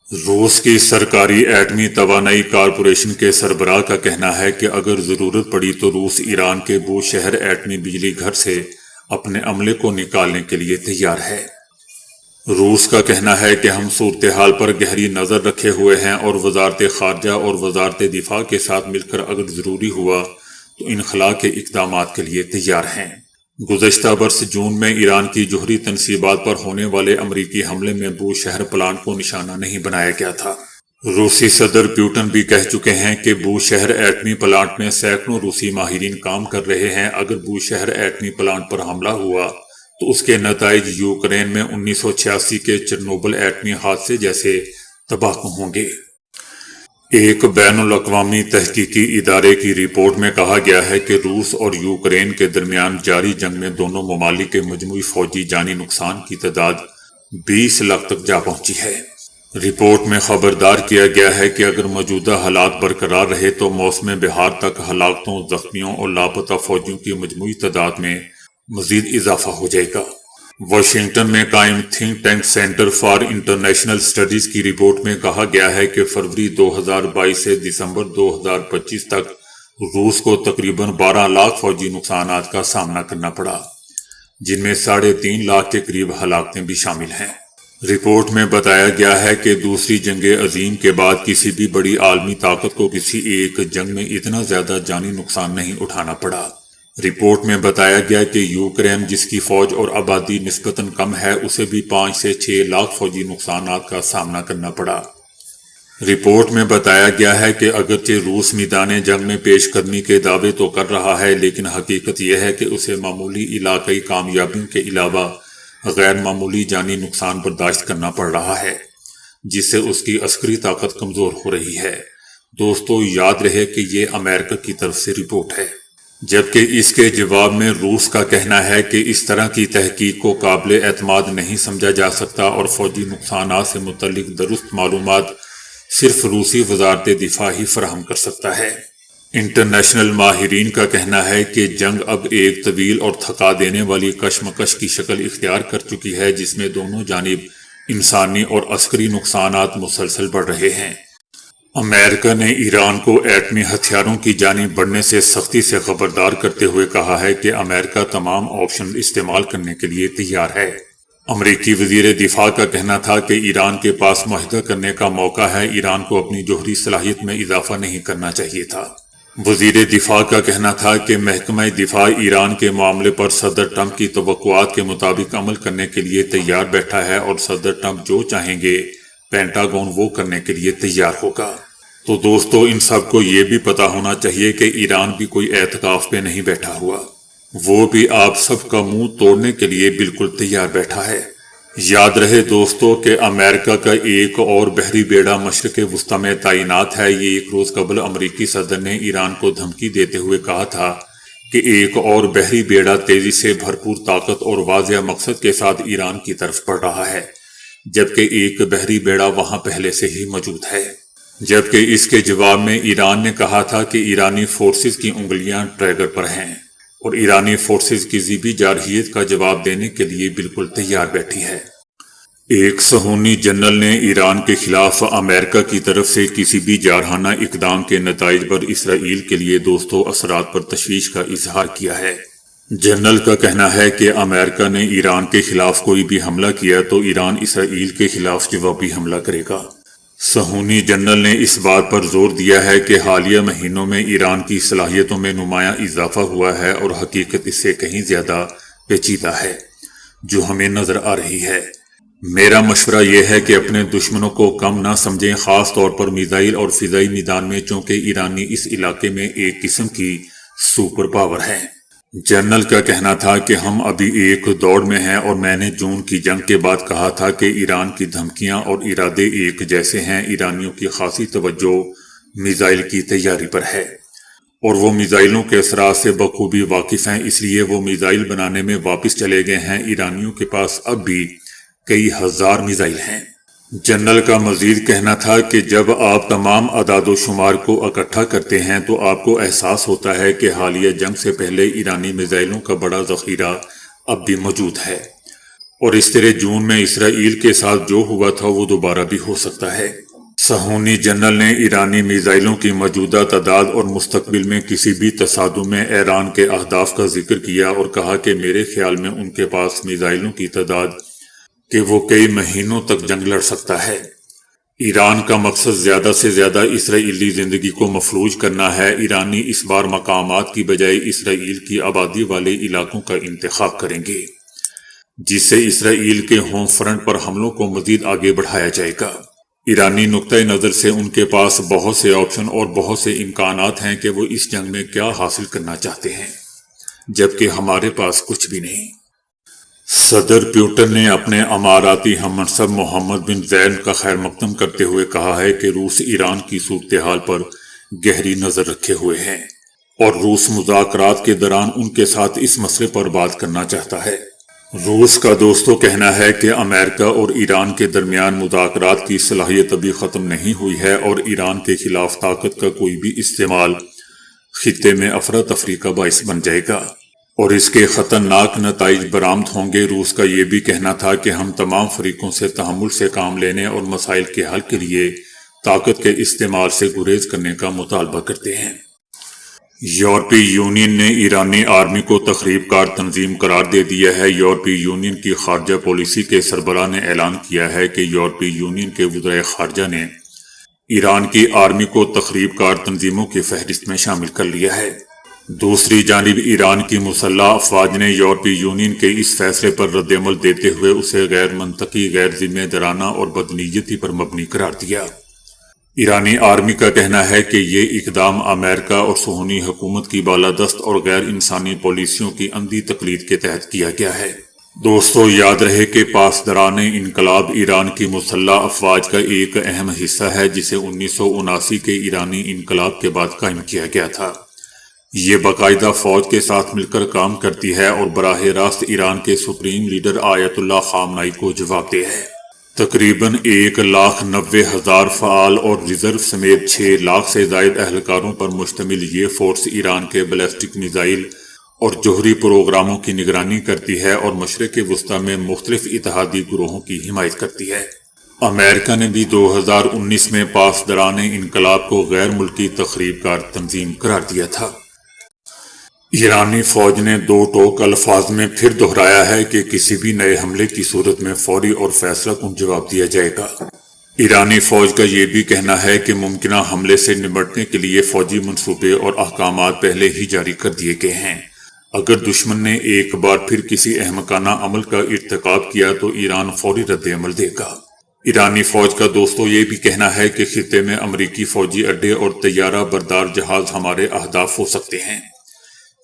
روس کی سرکاری ایٹمی توانائی کارپوریشن کے سربراہ کا کہنا ہے کہ اگر ضرورت پڑی تو روس ایران کے بوشہر ایٹمی بجلی گھر سے اپنے عملے کو نکالنے کے لیے تیار ہے۔ روس کا کہنا ہے کہ ہم صورتحال پر گہری نظر رکھے ہوئے ہیں اور وزارت خارجہ اور وزارت دفاع کے ساتھ مل کر اگر ضروری ہوا تو انخلاء کے اقدامات کے لیے تیار ہیں۔ گزشتہ برس جون میں ایران کی جوہری تنصیبات پر ہونے والے امریکی حملے میں بوشہر پلانٹ کو نشانہ نہیں بنایا گیا تھا۔ روسی صدر پیوٹن بھی کہہ چکے ہیں کہ بوشہر ایٹمی پلانٹ میں سینکڑوں روسی ماہرین کام کر رہے ہیں۔ اگر بوشہر ایٹمی پلانٹ پر حملہ ہوا تو اس کے نتائج یوکرین میں 1986 کے چرنوبل ایٹمی حادثے جیسے تباہ ہوں گے۔ ایک بین الاقوامی تحقیقی ادارے کی رپورٹ میں کہا گیا ہے کہ روس اور یوکرین کے درمیان جاری جنگ میں دونوں ممالک کے مجموعی فوجی جانی نقصان کی تعداد 20 لاکھ تک جا پہنچی ہے۔ رپورٹ میں خبردار کیا گیا ہے کہ اگر موجودہ حالات برقرار رہے تو موسم بہار تک ہلاکتوں، زخمیوں اور لاپتہ فوجیوں کی مجموعی تعداد میں مزید اضافہ ہو جائے گا۔ واشنگٹن میں قائم think tank centre for international studies کی رپورٹ میں کہا گیا ہے کہ فروری 2022 سے دسمبر 2025 تک روس کو تقریباً 12 لاکھ فوجی نقصانات کا سامنا کرنا پڑا، جن میں 3.5 لاکھ کے قریب ہلاکتیں بھی شامل ہیں۔ رپورٹ میں بتایا گیا ہے کہ دوسری جنگ عظیم کے بعد کسی بھی بڑی عالمی طاقت کو کسی ایک جنگ میں اتنا زیادہ جانی نقصان نہیں اٹھانا پڑا۔ رپورٹ میں بتایا گیا کہ یوکرین، جس کی فوج اور آبادی نسبتاً کم ہے، اسے بھی 5 سے 6 لاکھ فوجی نقصانات کا سامنا کرنا پڑا۔ رپورٹ میں بتایا گیا ہے کہ اگرچہ روس میدان جنگ میں پیش قدمی کے دعوے تو کر رہا ہے، لیکن حقیقت یہ ہے کہ اسے معمولی علاقائی کامیابیوں کے علاوہ غیر معمولی جانی نقصان برداشت کرنا پڑ رہا ہے، جس سے اس کی عسکری طاقت کمزور ہو رہی ہے۔ دوستو، یاد رہے کہ یہ امریکہ کی طرف سے رپورٹ ہے، جبکہ اس کے جواب میں روس کا کہنا ہے کہ اس طرح کی تحقیق کو قابل اعتماد نہیں سمجھا جا سکتا اور فوجی نقصانات سے متعلق درست معلومات صرف روسی وزارت دفاع ہی فراہم کر سکتا ہے۔ انٹرنیشنل ماہرین کا کہنا ہے کہ جنگ اب ایک طویل اور تھکا دینے والی کشمکش کی شکل اختیار کر چکی ہے، جس میں دونوں جانب انسانی اور عسکری نقصانات مسلسل بڑھ رہے ہیں۔ امریکہ نے ایران کو ایٹمی ہتھیاروں کی جانب بڑھنے سے سختی سے خبردار کرتے ہوئے کہا ہے کہ امریکہ تمام آپشن استعمال کرنے کے لیے تیار ہے۔ امریکی وزیر دفاع کا کہنا تھا کہ ایران کے پاس معاہدہ کرنے کا موقع ہے، ایران کو اپنی جوہری صلاحیت میں اضافہ نہیں کرنا چاہیے تھا۔ وزیر دفاع کا کہنا تھا کہ محکمہ دفاع ایران کے معاملے پر صدر ٹرمپ کی توقعات کے مطابق عمل کرنے کے لیے تیار بیٹھا ہے اور صدر ٹرمپ جو چاہیں گے پینٹاگون وہ کرنے کے لیے تیار ہوگا۔ تو دوستو، ان سب کو یہ بھی پتا ہونا چاہیے کہ ایران بھی کوئی اعتکاف پہ نہیں بیٹھا ہوا، وہ بھی آپ سب کا منہ توڑنے کے لیے بالکل تیار بیٹھا ہے۔ یاد رہے دوستو کہ امریکہ کا ایک اور بحری بیڑا مشرق وسطی میں تعینات ہے۔ یہ ایک روز قبل امریکی صدر نے ایران کو دھمکی دیتے ہوئے کہا تھا کہ ایک اور بحری بیڑا تیزی سے بھرپور طاقت اور واضح مقصد کے ساتھ ایران کی طرف بڑھ رہا ہے، جبکہ ایک بحری بیڑا وہاں پہلے سے ہی موجود ہے۔ جبکہ اس کے جواب میں ایران نے کہا تھا کہ ایرانی فورسز کی انگلیاں ٹریگر پر ہیں اور ایرانی فورسز کسی بھی جارحیت کا جواب دینے کے لیے بالکل تیار بیٹھی ہے۔ ایک صہیونی جنرل نے ایران کے خلاف امریکہ کی طرف سے کسی بھی جارحانہ اقدام کے نتائج پر اسرائیل کے لیے دوستو اثرات پر تشویش کا اظہار کیا ہے۔ جنرل کا کہنا ہے کہ امریکہ نے ایران کے خلاف کوئی بھی حملہ کیا تو ایران اسرائیل کے خلاف جوابی حملہ کرے گا۔ صہیونی جنرل نے اس بات پر زور دیا ہے کہ حالیہ مہینوں میں ایران کی صلاحیتوں میں نمایاں اضافہ ہوا ہے اور حقیقت اس سے کہیں زیادہ پیچیدہ ہے جو ہمیں نظر آ رہی ہے۔ میرا مشورہ یہ ہے کہ اپنے دشمنوں کو کم نہ سمجھیں، خاص طور پر میزائل اور فضائی میدان میں، چونکہ ایرانی اس علاقے میں ایک قسم کی سپر پاور ہے۔ جنرل کا کہنا تھا کہ ہم ابھی ایک دوڑ میں ہیں اور میں نے جون کی جنگ کے بعد کہا تھا کہ ایران کی دھمکیاں اور ارادے ایک جیسے ہیں۔ ایرانیوں کی خاصی توجہ میزائل کی تیاری پر ہے اور وہ میزائلوں کے اثرات سے بخوبی واقف ہیں، اس لیے وہ میزائل بنانے میں واپس چلے گئے ہیں۔ ایرانیوں کے پاس اب بھی کئی ہزار میزائل ہیں۔ جنرل کا مزید کہنا تھا کہ جب آپ تمام اعداد و شمار کو اکٹھا کرتے ہیں تو آپ کو احساس ہوتا ہے کہ حالیہ جنگ سے پہلے ایرانی میزائلوں کا بڑا ذخیرہ اب بھی موجود ہے اور اس طرح جون میں اسرائیل کے ساتھ جو ہوا تھا وہ دوبارہ بھی ہو سکتا ہے۔ صہیونی جنرل نے ایرانی میزائلوں کی موجودہ تعداد اور مستقبل میں کسی بھی تصادم میں ایران کے اہداف کا ذکر کیا اور کہا کہ میرے خیال میں ان کے پاس میزائلوں کی تعداد کہ وہ کئی مہینوں تک جنگ لڑ سکتا ہے۔ ایران کا مقصد زیادہ سے زیادہ اسرائیلی زندگی کو مفلوج کرنا ہے۔ ایرانی اس بار مقامات کی بجائے اسرائیل کی آبادی والے علاقوں کا انتخاب کریں گے، جس سے اسرائیل کے ہوم فرنٹ پر حملوں کو مزید آگے بڑھایا جائے گا۔ ایرانی نقطہ نظر سے ان کے پاس بہت سے آپشن اور بہت سے امکانات ہیں کہ وہ اس جنگ میں کیا حاصل کرنا چاہتے ہیں، جبکہ ہمارے پاس کچھ بھی نہیں۔ صدر پیوٹن نے اپنے اماراتی ہم منصب محمد بن زاید کا خیر مقدم کرتے ہوئے کہا ہے کہ روس ایران کی صورتحال پر گہری نظر رکھے ہوئے ہیں اور روس مذاکرات کے دوران ان کے ساتھ اس مسئلے پر بات کرنا چاہتا ہے۔ روس کا دوستوں کہنا ہے کہ امریکہ اور ایران کے درمیان مذاکرات کی صلاحیت ابھی ختم نہیں ہوئی ہے اور ایران کے خلاف طاقت کا کوئی بھی استعمال خطے میں افراتفری کا باعث بن جائے گا اور اس کے خطرناک نتائج برآمد ہوں گے۔ روس کا یہ بھی کہنا تھا کہ ہم تمام فریقوں سے تحمل سے کام لینے اور مسائل کے حل کے لیے طاقت کے استعمال سے گریز کرنے کا مطالبہ کرتے ہیں۔ یورپی یونین نے ایرانی آرمی کو تخریب کار تنظیم قرار دے دیا ہے۔ یورپی یونین کی خارجہ پالیسی کے سربراہ نے اعلان کیا ہے کہ یورپی یونین کے وزرائے خارجہ نے ایران کی آرمی کو تخریب کار تنظیموں کی فہرست میں شامل کر لیا ہے۔ دوسری جانب ایران کی مسلح افواج نے یورپی یونین کے اس فیصلے پر رد عمل دیتے ہوئے اسے غیر منطقی، غیر ذمہ دارانہ اور بدنیتی پر مبنی قرار دیا۔ ایرانی آرمی کا کہنا ہے کہ یہ اقدام امریکہ اور صہیونی حکومت کی بالادست اور غیر انسانی پالیسیوں کی اندھی تقلید کے تحت کیا گیا ہے۔ دوستو، یاد رہے کہ پاسداران انقلاب ایران کی مسلح افواج کا ایک اہم حصہ ہے جسے 1979 کے ایرانی انقلاب کے بعد قائم کیا گیا تھا۔ یہ باقاعدہ فوج کے ساتھ مل کر کام کرتی ہے اور براہ راست ایران کے سپریم لیڈر آیت اللہ خامنائی کو جواب دہ ہے۔ تقریباً 1,90,000 فعال اور ریزرو سمیت 6 لاکھ سے زائد اہلکاروں پر مشتمل یہ فورس ایران کے بیلسٹک میزائل اور جوہری پروگراموں کی نگرانی کرتی ہے اور مشرق وسطیٰ میں مختلف اتحادی گروہوں کی حمایت کرتی ہے۔ امریکہ نے بھی 2019 میں پاسداران انقلاب کو غیر ملکی تخریب کار تنظیم قرار دیا تھا۔ ایرانی فوج نے 2 ٹوک الفاظ میں پھر دہرایا ہے کہ کسی بھی نئے حملے کی صورت میں فوری اور فیصلہ کن جواب دیا جائے گا۔ ایرانی فوج کا یہ بھی کہنا ہے کہ ممکنہ حملے سے نمٹنے کے لیے فوجی منصوبے اور احکامات پہلے ہی جاری کر دیے گئے ہیں۔ اگر دشمن نے ایک بار پھر کسی احمقانہ عمل کا ارتکاب کیا تو ایران فوری رد عمل دے گا۔ ایرانی فوج کا دوستو یہ بھی کہنا ہے کہ خطے میں امریکی فوجی اڈے اور طیارہ بردار جہاز ہمارے اہداف ہو سکتے ہیں۔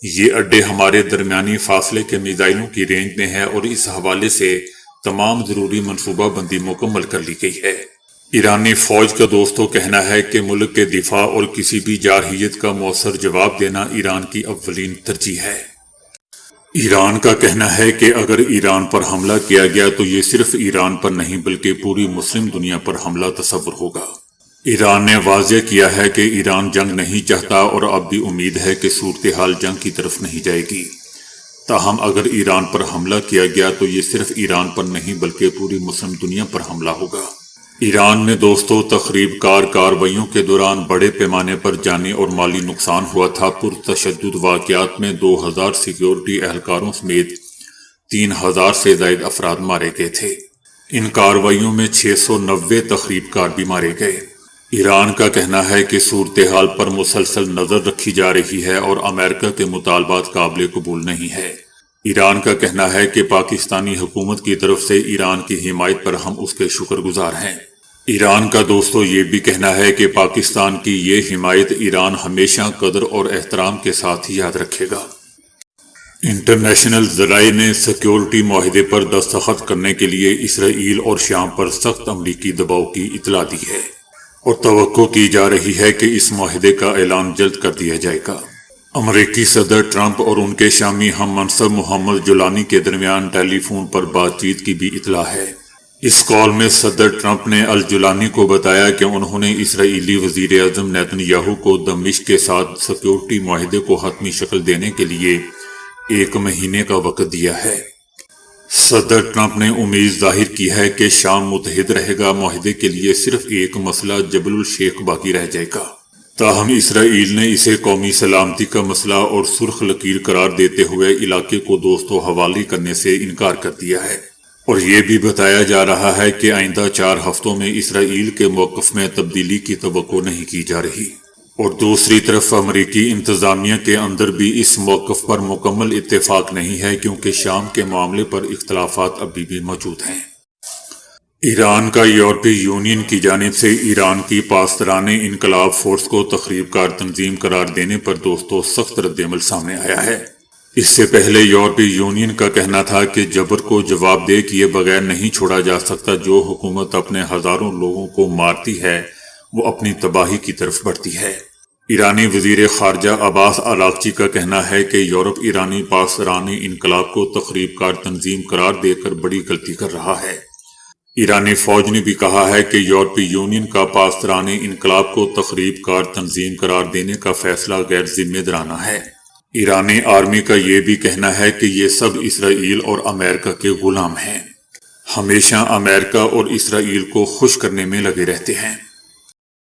یہ اڈے ہمارے درمیانی فاصلے کے میزائلوں کی رینج میں ہے اور اس حوالے سے تمام ضروری منصوبہ بندی مکمل کر لی گئی ہے۔ ایرانی فوج کا دوستو کہنا ہے کہ ملک کے دفاع اور کسی بھی جارحیت کا مؤثر جواب دینا ایران کی اولین ترجیح ہے۔ ایران کا کہنا ہے کہ اگر ایران پر حملہ کیا گیا تو یہ صرف ایران پر نہیں بلکہ پوری مسلم دنیا پر حملہ تصور ہوگا۔ ایران نے واضح کیا ہے کہ ایران جنگ نہیں چاہتا اور اب بھی امید ہے کہ صورتحال جنگ کی طرف نہیں جائے گی۔ تاہم اگر ایران پر حملہ کیا گیا تو یہ صرف ایران پر نہیں بلکہ پوری مسلم دنیا پر حملہ ہوگا۔ ایران میں دوستو تخریب کار کارروائیوں کے دوران بڑے پیمانے پر جانی اور مالی نقصان ہوا تھا۔ پرتشدد واقعات میں 2000 سیکیورٹی اہلکاروں سمیت 3000 سے زائد افراد مارے گئے تھے۔ ان کارروائیوں میں 690 تخریب کار بھی مارے گئے۔ ایران کا کہنا ہے کہ صورتحال پر مسلسل نظر رکھی جا رہی ہے اور امریکہ کے مطالبات قابل قبول نہیں ہے۔ ایران کا کہنا ہے کہ پاکستانی حکومت کی طرف سے ایران کی حمایت پر ہم اس کے شکر گزار ہیں۔ ایران کا دوستو یہ بھی کہنا ہے کہ پاکستان کی یہ حمایت ایران ہمیشہ قدر اور احترام کے ساتھ یاد رکھے گا۔ انٹرنیشنل ذرائع نے سیکیورٹی معاہدے پر دستخط کرنے کے لیے اسرائیل اور شام پر سخت امریکی دباؤ کی اطلاع دی ہے اور توقع کی جا رہی ہے کہ اس معاہدے کا اعلان جلد کر دیا جائے گا۔ امریکی صدر ٹرمپ اور ان کے شامی ہم منصب محمد جولانی کے درمیان ٹیلی فون پر بات چیت کی بھی اطلاع ہے۔ اس کال میں صدر ٹرمپ نے الجولانی کو بتایا کہ انہوں نے اسرائیلی وزیر اعظم نیتن یاہو کو دمشق کے ساتھ سیکیورٹی معاہدے کو حتمی شکل دینے کے لیے 1 مہینے کا وقت دیا ہے۔ صدر ٹرمپ نے امید ظاہر کی ہے کہ شام متحد رہے گا، معاہدے کے لیے صرف ایک مسئلہ جبل الشیخ باقی رہ جائے گا۔ تاہم اسرائیل نے اسے قومی سلامتی کا مسئلہ اور سرخ لکیر قرار دیتے ہوئے علاقے کو دوست و حوالی کرنے سے انکار کر دیا ہے، اور یہ بھی بتایا جا رہا ہے کہ آئندہ 4 ہفتوں میں اسرائیل کے موقف میں تبدیلی کی توقع نہیں کی جا رہی، اور دوسری طرف امریکی انتظامیہ کے اندر بھی اس موقف پر مکمل اتفاق نہیں ہے، کیونکہ شام کے معاملے پر اختلافات ابھی بھی موجود ہیں۔ ایران کا یورپی یونین کی جانب سے ایران کی پاسداران انقلاب فورس کو تخریب کار تنظیم قرار دینے پر دوستو سخت رد عمل سامنے آیا ہے۔ اس سے پہلے یورپی یونین کا کہنا تھا کہ جبر کو جواب دہ کیے بغیر نہیں چھوڑا جا سکتا۔ جو حکومت اپنے ہزاروں لوگوں کو مارتی ہے وہ اپنی تباہی کی طرف بڑھتی ہے۔ ایرانی وزیر خارجہ عباس اراغچی کا کہنا ہے کہ یورپ ایرانی پاسداران انقلاب کو تخریب کار تنظیم قرار دے کر بڑی غلطی کر رہا ہے۔ ایرانی فوج نے بھی کہا ہے کہ یورپی یونین کا پاسداران انقلاب کو تخریب کار تنظیم قرار دینے کا فیصلہ غیر ذمہ دارانہ ہے۔ ایرانی آرمی کا یہ بھی کہنا ہے کہ یہ سب اسرائیل اور امریکہ کے غلام ہیں، ہمیشہ امریکہ اور اسرائیل کو خوش کرنے میں لگے رہتے ہیں۔